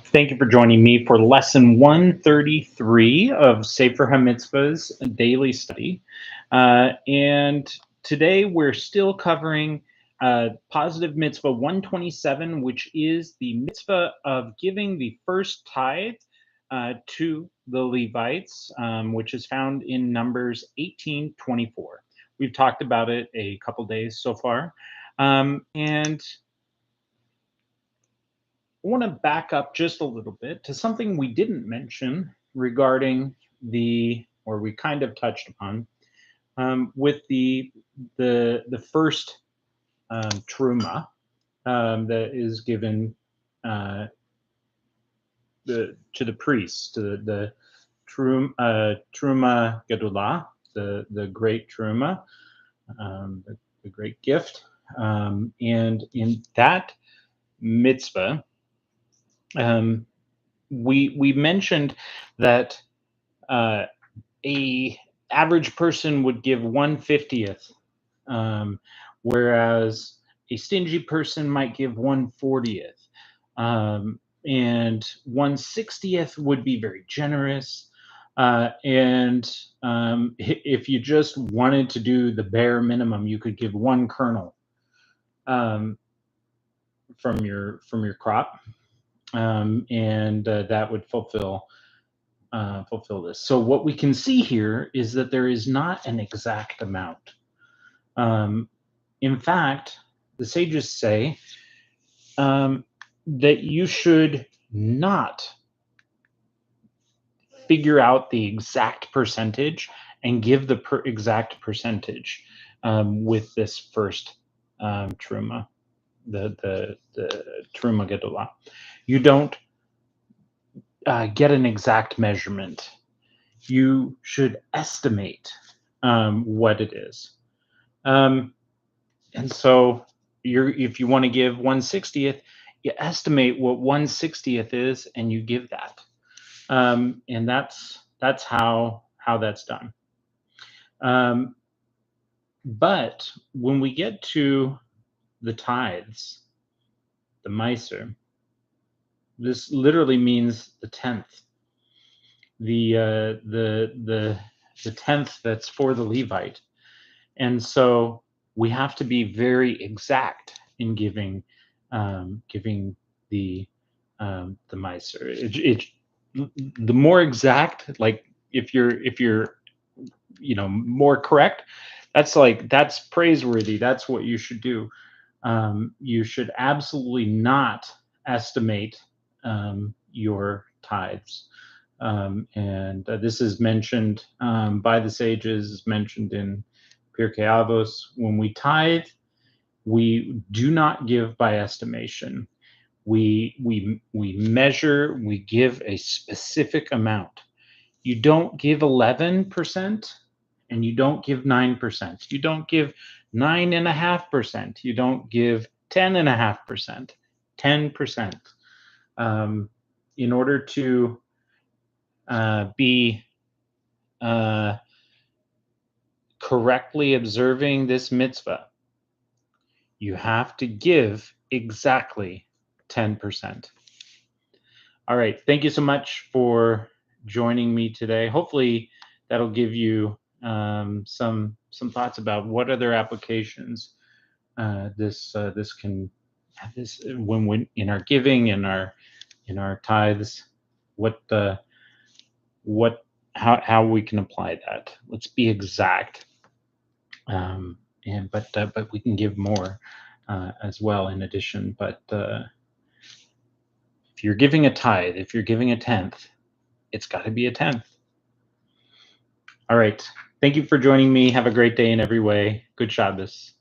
Thank you for joining me for lesson 133 of Sefer HaMitzvos daily study. And today we're still covering positive mitzvah 127, which is the mitzvah of giving the first tithe to the Levites, which is found in Numbers 18:24. We've talked about it a couple days so far. And I want to back up just a little bit to something we didn't mention regarding or we kind of touched upon with the first truma that is given to the priests, to the truma gedulah, the great truma, the great gift, and in that mitzvah. We mentioned that a average person would give 1/50th, whereas a stingy person might give 1/40th, and 1/60th would be very generous. And if you just wanted to do the bare minimum, you could give one kernel um, from your crop, and that would fulfill this. So what we can see here is that there is not an exact amount. In fact, the sages say that you should not figure out the exact percentage and give the exact percentage with this first truma, the truma gedolah. You don't get an exact measurement. You should estimate what it is. And so if you want to give 1/60th, you estimate what 1/60th is and you give that. And that's how that's done. But when we get to the tithes, the miser, this literally means the tenth, the tenth that's for the Levite, and so we have to be very exact in giving the miser. The more exact, like if you're more correct, that's praiseworthy. That's what you should do. You should absolutely not estimate your tithes. And this is mentioned by the sages, mentioned in Pirkei Avos. When we tithe, we do not give by estimation. We measure, we give a specific amount. You don't give 11% and you don't give 9%. You don't give 9.5%. You don't give 10.5%. 10%. In order to be correctly observing this mitzvah, you have to give exactly 10%. All right. Thank you so much for joining me today. Hopefully that'll give you some thoughts about what other applications this can have, this when in our giving, in our tithes, how we can apply that. Let's be exact, but we can give more as well in addition. But if you're giving a tithe, if you're giving a tenth, it's got to be a tenth. All right. Thank you for joining me. Have a great day in every way. Good Shabbos.